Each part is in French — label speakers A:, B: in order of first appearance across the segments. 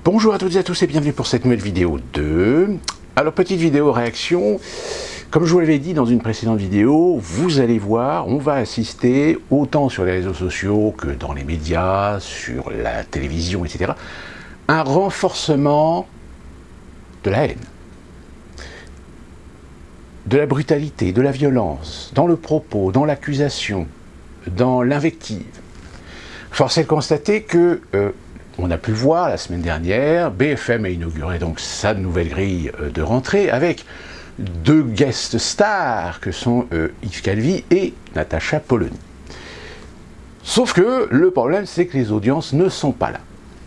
A: Bonjour à toutes et à tous et bienvenue pour cette nouvelle vidéo 2. Alors petite vidéo réaction, comme je vous l'avais dit dans une précédente vidéo, vous allez voir, on va assister autant sur les réseaux sociaux que dans les médias, sur la télévision, etc. un renforcement de la haine, de la brutalité, de la violence, dans le propos, dans l'accusation, dans l'invective. Force est de constater que on a pu le voir la semaine dernière, BFM a inauguré donc sa nouvelle grille de rentrée avec deux guest stars que sont Yves Calvi et Natacha Polony. Sauf que le problème, c'est que les audiences ne sont pas là.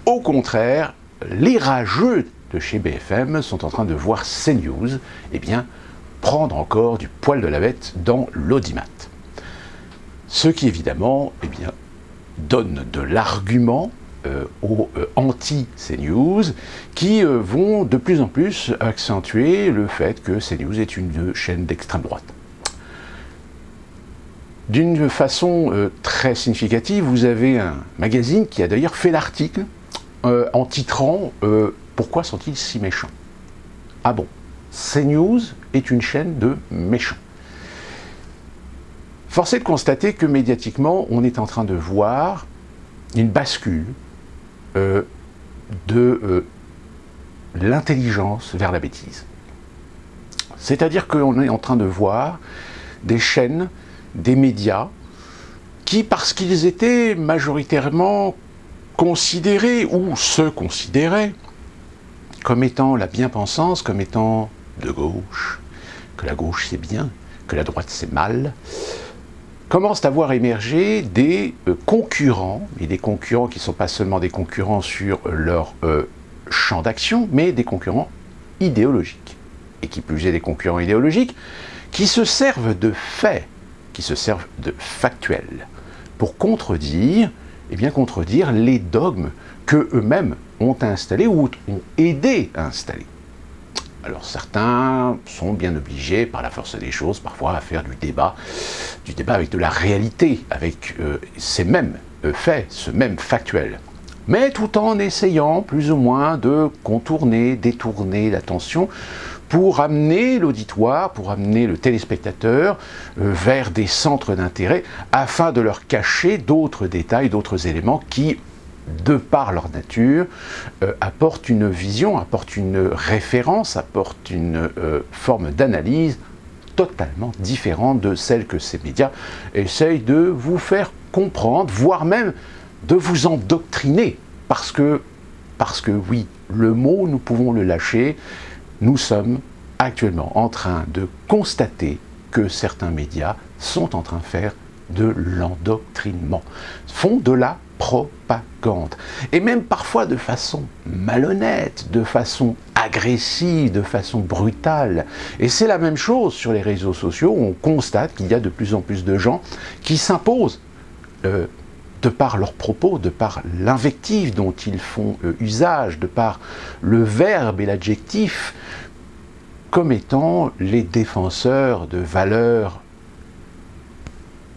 A: Au contraire, les rageux de chez BFM sont en train de voir CNews prendre encore du poil de la bête dans l'audimat. Ce qui évidemment donne de l'argument aux anti-CNews qui vont de plus en plus accentuer le fait que CNews est une chaîne d'extrême droite. D'une façon très significative, vous avez un magazine qui a d'ailleurs fait l'article en titrant « Pourquoi sont-ils si méchants ?» Ah bon, CNews est une chaîne de méchants. Force est de constater que médiatiquement, on est en train de voir une bascule de l'intelligence vers la bêtise. C'est-à-dire qu'on est en train de voir des chaînes, des médias, qui, parce qu'ils étaient majoritairement considérés, ou se considéraient, comme étant la bien-pensance, comme étant de gauche, que la gauche c'est bien, que la droite c'est mal, commencent à voir émerger des concurrents, et des concurrents qui ne sont pas seulement des concurrents sur leur champ d'action, mais des concurrents idéologiques. Et qui plus est des concurrents idéologiques qui se servent de faits, qui se servent de factuels, pour contredire les dogmes que eux-mêmes ont installés ou ont aidé à installer. Alors certains sont bien obligés, par la force des choses, parfois à faire du débat avec de la réalité, avec ces mêmes faits, ce même factuel. Mais tout en essayant plus ou moins de contourner, détourner l'attention pour amener l'auditoire, pour amener le téléspectateur vers des centres d'intérêt afin de leur cacher d'autres détails, d'autres éléments qui, de par leur nature, apportent une vision, apportent une référence, apportent une forme d'analyse totalement différente de celle que ces médias essayent de vous faire comprendre, voire même de vous endoctriner, parce que oui, le mot, nous pouvons le lâcher, nous sommes actuellement en train de constater que certains médias sont en train de faire de l'endoctrinement, font de la propagande, et même parfois de façon malhonnête, de façon agressive, de façon brutale. Et c'est la même chose sur les réseaux sociaux, où on constate qu'il y a de plus en plus de gens qui s'imposent, de par leurs propos, de par l'invective dont ils font usage, de par le verbe et l'adjectif, comme étant les défenseurs de valeurs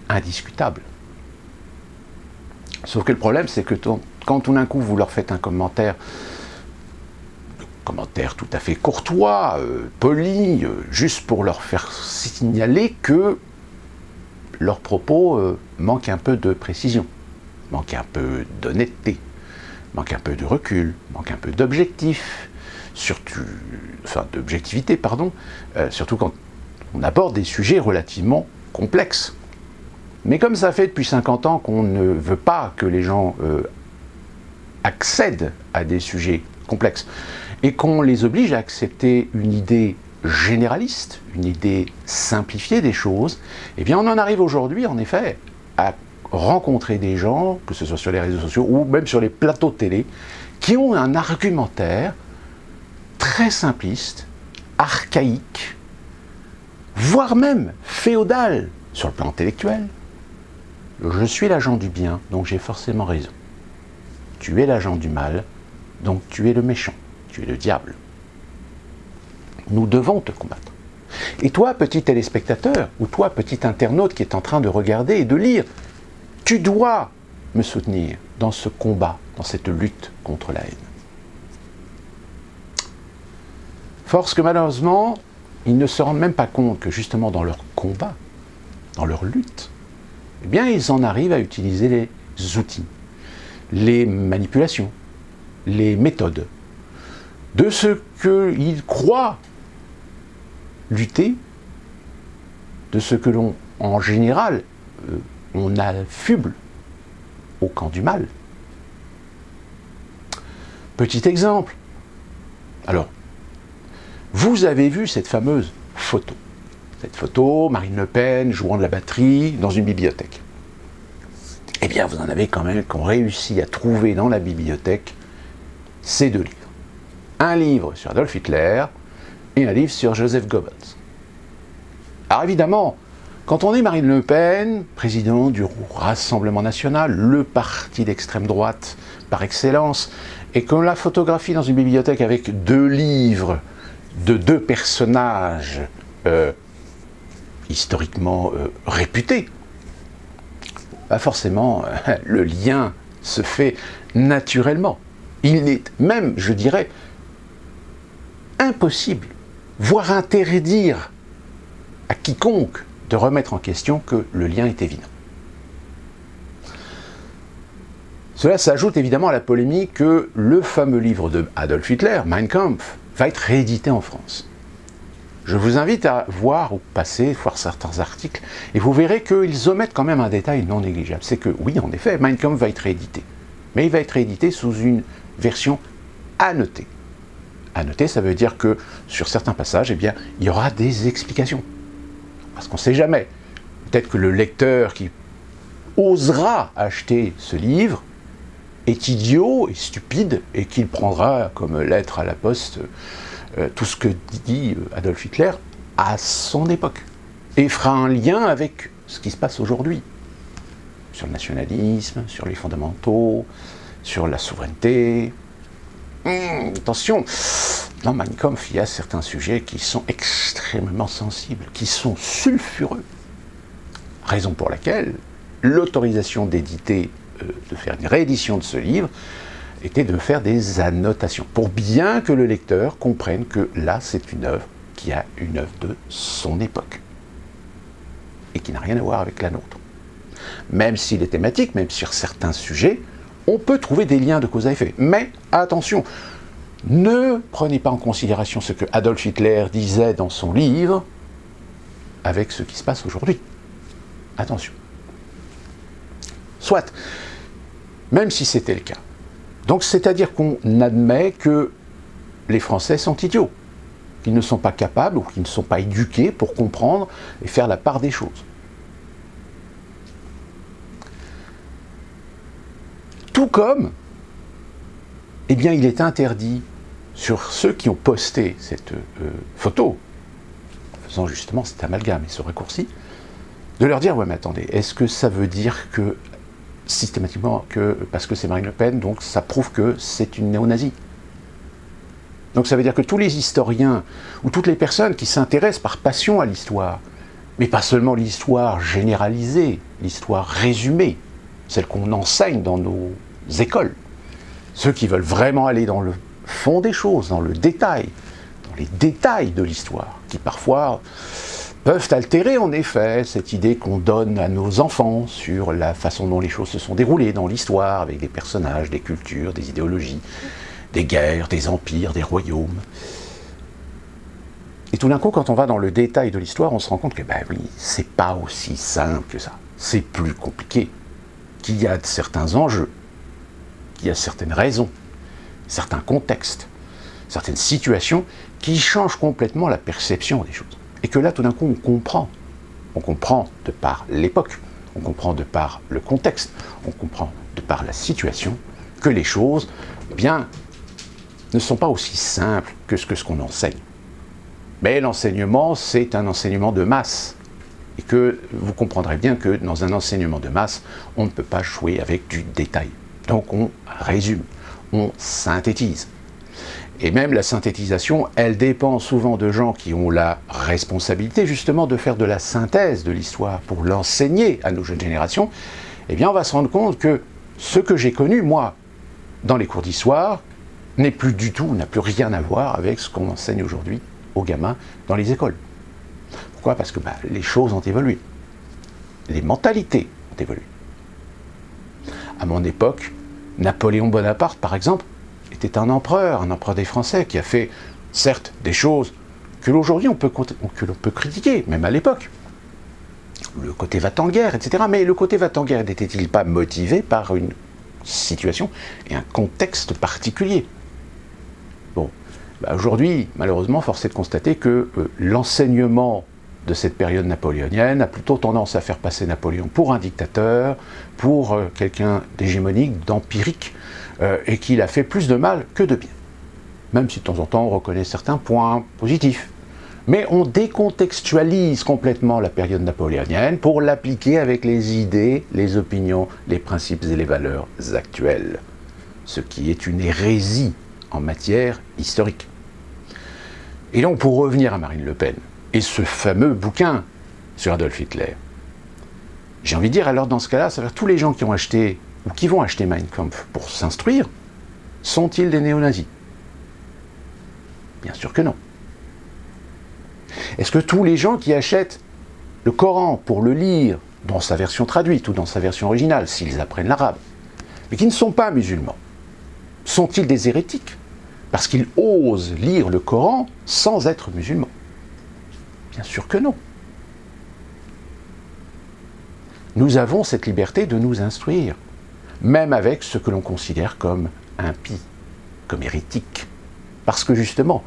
A: indiscutables. Sauf que le problème, c'est que quand tout d'un coup vous leur faites un commentaire tout à fait courtois, poli, juste pour leur faire signaler que leurs propos manquent un peu de précision, manquent un peu d'honnêteté, manquent un peu de recul, manquent un peu d'objectif, d'objectivité, surtout quand on aborde des sujets relativement complexes. Mais comme ça fait depuis 50 ans qu'on ne veut pas que les gens accèdent à des sujets complexes et qu'on les oblige à accepter une idée généraliste, une idée simplifiée des choses, on en arrive aujourd'hui, en effet, à rencontrer des gens, que ce soit sur les réseaux sociaux ou même sur les plateaux de télé, qui ont un argumentaire très simpliste, archaïque, voire même féodal sur le plan intellectuel. Je suis l'agent du bien, donc j'ai forcément raison. Tu es l'agent du mal, donc tu es le méchant, tu es le diable. Nous devons te combattre. Et toi, petit téléspectateur, ou toi, petit internaute qui est en train de regarder et de lire, tu dois me soutenir dans ce combat, dans cette lutte contre la haine. Force que malheureusement, ils ne se rendent même pas compte que justement dans leur combat, dans leur lutte, eh bien ils en arrivent à utiliser les outils, les manipulations, les méthodes de ce qu'ils croient lutter, de ce que l'on, en général, on affuble au camp du mal. Petit exemple. Alors, vous avez vu cette fameuse photo. Cette photo, Marine Le Pen jouant de la batterie dans une bibliothèque. Eh bien, vous en avez quand même qui ont réussi à trouver dans la bibliothèque ces deux livres. Un livre sur Adolf Hitler et un livre sur Joseph Goebbels. Alors évidemment, quand on est Marine Le Pen, président du Rassemblement National, le parti d'extrême droite par excellence, et qu'on la photographie dans une bibliothèque avec deux livres de deux personnages historiquement réputés, bah forcément, le lien se fait naturellement. Il est même, je dirais, impossible, voire interdire à quiconque de remettre en question que le lien est évident. Cela s'ajoute évidemment à la polémique que le fameux livre de Adolf Hitler, Mein Kampf, va être réédité en France. Je vous invite à voir ou voir certains articles, et vous verrez qu'ils omettent quand même un détail non négligeable. C'est que, oui, en effet, Mein Kampf va être réédité. Mais il va être réédité sous une version annotée. Annotée, ça veut dire que sur certains passages, eh bien, il y aura des explications. Parce qu'on ne sait jamais. Peut-être que le lecteur qui osera acheter ce livre est idiot et stupide et qu'il prendra comme lettre à la poste tout ce que dit Adolf Hitler à son époque et fera un lien avec ce qui se passe aujourd'hui sur le nationalisme, sur les fondamentaux, sur la souveraineté. Attention, dans Mein Kampf, il y a certains sujets qui sont extrêmement sensibles, qui sont sulfureux. Raison pour laquelle l'autorisation d'éditer, de faire une réédition de ce livre, était de faire des annotations, pour bien que le lecteur comprenne que là, c'est une œuvre qui a une œuvre de son époque, et qui n'a rien à voir avec la nôtre. Même si les thématiques, même sur certains sujets, on peut trouver des liens de cause à effet. Mais attention, ne prenez pas en considération ce que Adolf Hitler disait dans son livre avec ce qui se passe aujourd'hui. Attention. Soit, même si c'était le cas. Donc c'est-à-dire qu'on admet que les Français sont idiots, qu'ils ne sont pas capables ou qu'ils ne sont pas éduqués pour comprendre et faire la part des choses. Tout comme, eh bien, il est interdit sur ceux qui ont posté cette photo, en faisant justement cet amalgame et ce raccourci, de leur dire, ouais mais attendez, est-ce que ça veut dire que, systématiquement, que parce que c'est Marine Le Pen, donc ça prouve que c'est une néo-nazie? Donc ça veut dire que tous les historiens, ou toutes les personnes qui s'intéressent par passion à l'histoire, mais pas seulement l'histoire généralisée, l'histoire résumée, celle qu'on enseigne dans nos écoles, ceux qui veulent vraiment aller dans le fond des choses, dans le détail, dans les détails de l'histoire, qui parfois peuvent altérer en effet cette idée qu'on donne à nos enfants sur la façon dont les choses se sont déroulées dans l'histoire, avec des personnages, des cultures, des idéologies, des guerres, des empires, des royaumes. Et tout d'un coup, quand on va dans le détail de l'histoire, on se rend compte que, ben oui, c'est pas aussi simple que ça. C'est plus compliqué, qu'il y a certains enjeux, qu'il y a certaines raisons, certains contextes, certaines situations qui changent complètement la perception des choses. Et que là, tout d'un coup, on comprend. On comprend de par l'époque, on comprend de par le contexte, on comprend de par la situation, que les choses, eh bien, ne sont pas aussi simples que ce qu'on enseigne. Mais l'enseignement, c'est un enseignement de masse. Et que vous comprendrez bien que dans un enseignement de masse, on ne peut pas jouer avec du détail. Donc on résume, on synthétise. Et même la synthétisation, elle dépend souvent de gens qui ont la responsabilité justement de faire de la synthèse de l'histoire pour l'enseigner à nos jeunes générations. Eh bien on va se rendre compte que ce que j'ai connu, moi, dans les cours d'histoire, n'est plus du tout, n'a plus rien à voir avec ce qu'on enseigne aujourd'hui aux gamins dans les écoles. Pourquoi ? Parce que les choses ont évolué. Les mentalités ont évolué. À mon époque, Napoléon Bonaparte, par exemple, était un empereur des Français, qui a fait, certes, des choses que l'aujourd'hui on peut critiquer, même à l'époque. Le côté va-t-en-guerre, etc. Mais le côté va-t-en-guerre n'était-il pas motivé par une situation et un contexte particulier ? Bon, aujourd'hui, malheureusement, force est de constater que l'enseignement de cette période napoléonienne a plutôt tendance à faire passer Napoléon pour un dictateur, pour quelqu'un d'hégémonique, d'empirique, et qu'il a fait plus de mal que de bien. Même si de temps en temps on reconnaît certains points positifs. Mais on décontextualise complètement la période napoléonienne pour l'appliquer avec les idées, les opinions, les principes et les valeurs actuelles. Ce qui est une hérésie en matière historique. Et donc pour revenir à Marine Le Pen, et ce fameux bouquin sur Adolf Hitler, j'ai envie de dire, alors dans ce cas-là, ça veut dire tous les gens qui ont acheté, ou qui vont acheter Mein Kampf pour s'instruire, sont-ils des néo-nazis ? Bien sûr que non. Est-ce que tous les gens qui achètent le Coran pour le lire dans sa version traduite ou dans sa version originale, s'ils apprennent l'arabe, mais qui ne sont pas musulmans, sont-ils des hérétiques parce qu'ils osent lire le Coran sans être musulmans ? Bien sûr que non. Nous avons cette liberté de nous instruire, même avec ce que l'on considère comme impie, comme hérétique. Parce que justement,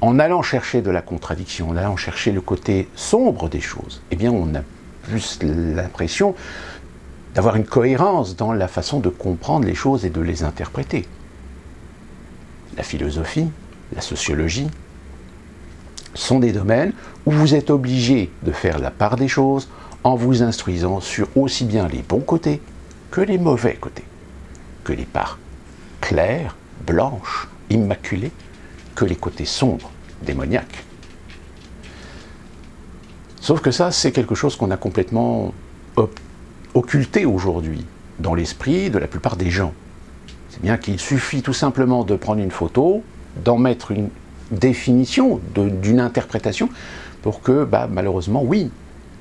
A: en allant chercher de la contradiction, en allant chercher le côté sombre des choses, eh bien on a plus l'impression d'avoir une cohérence dans la façon de comprendre les choses et de les interpréter. La philosophie, la sociologie, sont des domaines où vous êtes obligé de faire la part des choses en vous instruisant sur aussi bien les bons côtés que les mauvais côtés, que les parts claires, blanches, immaculées, que les côtés sombres, démoniaques. Sauf que ça, c'est quelque chose qu'on a complètement occulté aujourd'hui dans l'esprit de la plupart des gens. C'est bien qu'il suffit tout simplement de prendre une photo, d'en mettre une définition, d'une interprétation, pour que, malheureusement, oui,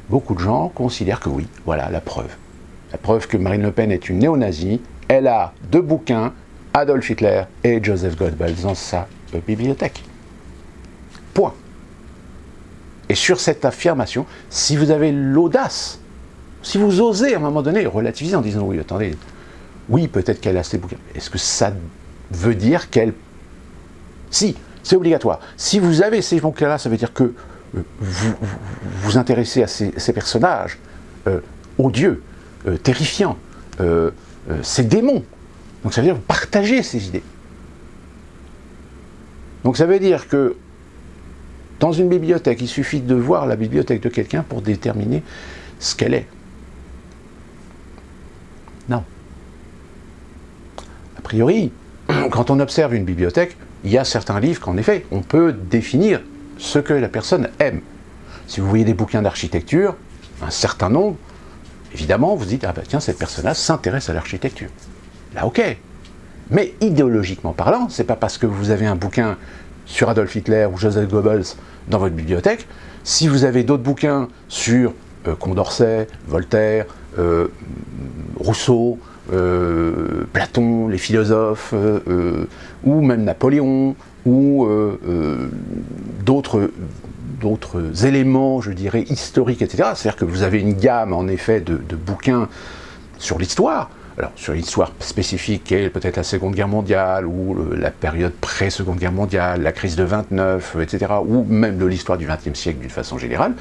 A: beaucoup de gens considèrent que oui, voilà la preuve. La preuve que Marine Le Pen est une néo-nazie, elle a 2 bouquins, Adolf Hitler et Joseph Goebbels, dans sa bibliothèque. Point. Et sur cette affirmation, si vous avez l'audace, si vous osez à un moment donné relativiser en disant oui, attendez, oui, peut-être qu'elle a ces bouquins, est-ce que ça veut dire qu'elle... Si, c'est obligatoire. Si vous avez ces bouquins-là, ça veut dire que vous vous intéressez à ces personnages odieux, terrifiants, ces démons. Donc ça veut dire que vous partagez ces idées. Donc ça veut dire que dans une bibliothèque, il suffit de voir la bibliothèque de quelqu'un pour déterminer ce qu'elle est. Non. A priori, quand on observe une bibliothèque, il y a certains livres qu'en effet, on peut définir ce que la personne aime. Si vous voyez des bouquins d'architecture, un certain nombre, évidemment, vous dites, tiens, cette personne-là s'intéresse à l'architecture. Là, ok. Mais idéologiquement parlant, c'est pas parce que vous avez un bouquin sur Adolf Hitler ou Joseph Goebbels dans votre bibliothèque, si vous avez d'autres bouquins sur Condorcet, Voltaire, Rousseau, Platon, les philosophes, ou même Napoléon, ou d'autres éléments, je dirais, historiques, etc. C'est-à-dire que vous avez une gamme, en effet, de bouquins sur l'histoire. Alors, sur l'histoire spécifique, qui est peut-être la Seconde Guerre mondiale, ou la période pré-Seconde Guerre mondiale, la crise de 29, etc., ou même de l'histoire du XXe siècle d'une façon générale,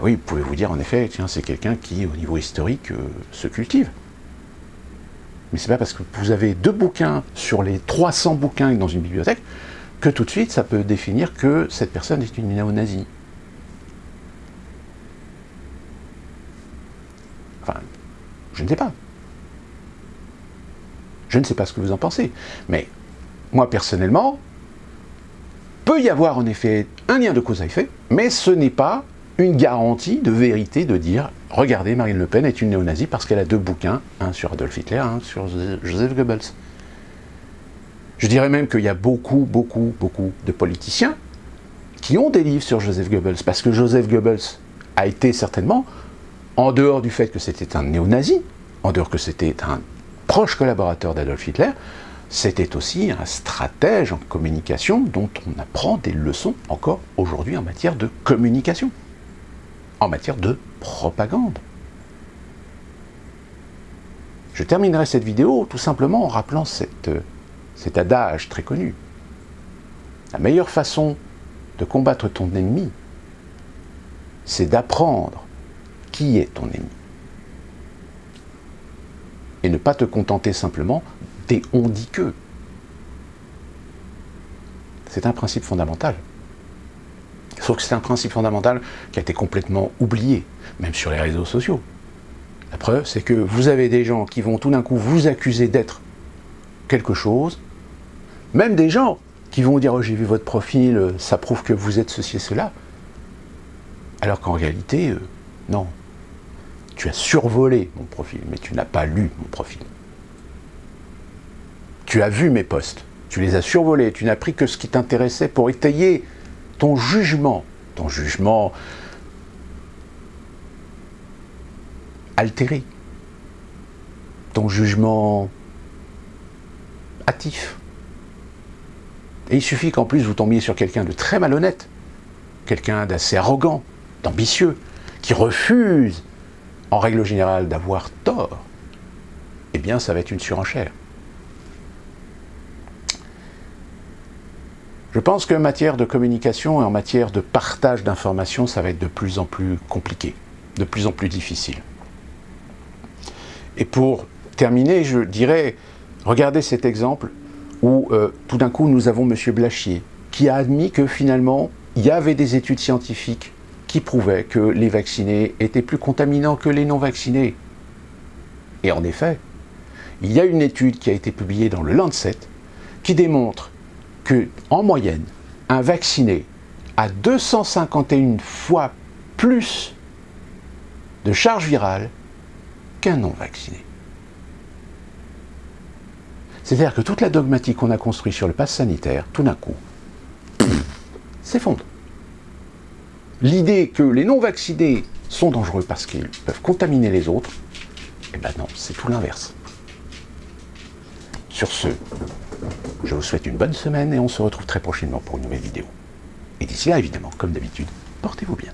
A: oui, vous pouvez vous dire, en effet, tiens, c'est quelqu'un qui, au niveau historique, se cultive. Mais c'est pas parce que vous avez 2 bouquins sur les 300 bouquins dans une bibliothèque que tout de suite, ça peut définir que cette personne est une néo-nazie. Enfin, je ne sais pas. Je ne sais pas ce que vous en pensez, mais moi personnellement, peut y avoir en effet un lien de cause à effet, mais ce n'est pas une garantie de vérité de dire « Regardez, Marine Le Pen est une néo-nazie parce qu'elle a 2 bouquins, un sur Adolf Hitler, un sur Joseph Goebbels ». Je dirais même qu'il y a beaucoup de politiciens qui ont des livres sur Joseph Goebbels, parce que Joseph Goebbels a été certainement, en dehors du fait que c'était un néo-nazi, en dehors que c'était un proche collaborateur d'Adolf Hitler, c'était aussi un stratège en communication dont on apprend des leçons encore aujourd'hui en matière de communication, en matière de propagande. Je terminerai cette vidéo tout simplement en rappelant cet adage très connu. La meilleure façon de combattre ton ennemi, c'est d'apprendre qui est ton ennemi. Et ne pas te contenter simplement des on dit que. C'est un principe fondamental. Sauf que c'est un principe fondamental qui a été complètement oublié, même sur les réseaux sociaux. La preuve, c'est que vous avez des gens qui vont tout d'un coup vous accuser d'être quelque chose, même des gens qui vont dire « Oh, j'ai vu votre profil, ça prouve que vous êtes ceci et cela », alors qu'en réalité, non. Tu as survolé mon profil, mais tu n'as pas lu mon profil. Tu as vu mes posts, tu les as survolés, tu n'as pris que ce qui t'intéressait pour étayer ton jugement altéré, ton jugement hâtif. Et il suffit qu'en plus vous tombiez sur quelqu'un de très malhonnête, quelqu'un d'assez arrogant, d'ambitieux, qui refuse, en règle générale, d'avoir tort, eh bien ça va être une surenchère. Je pense qu'en matière de communication et en matière de partage d'informations, ça va être de plus en plus compliqué, de plus en plus difficile. Et pour terminer, je dirais, regardez cet exemple où tout d'un coup nous avons M. Blachier qui a admis que finalement il y avait des études scientifiques qui prouvaient que les vaccinés étaient plus contaminants que les non-vaccinés. Et en effet, il y a une étude qui a été publiée dans le Lancet qui démontre que, en moyenne, un vacciné a 251 fois plus de charge virale qu'un non-vacciné. C'est-à-dire que toute la dogmatique qu'on a construite sur le pass sanitaire, tout d'un coup, s'effondre. L'idée que les non-vaccinés sont dangereux parce qu'ils peuvent contaminer les autres, eh ben non, c'est tout l'inverse. Sur ce, je vous souhaite une bonne semaine et on se retrouve très prochainement pour une nouvelle vidéo. Et d'ici là, évidemment, comme d'habitude, portez-vous bien.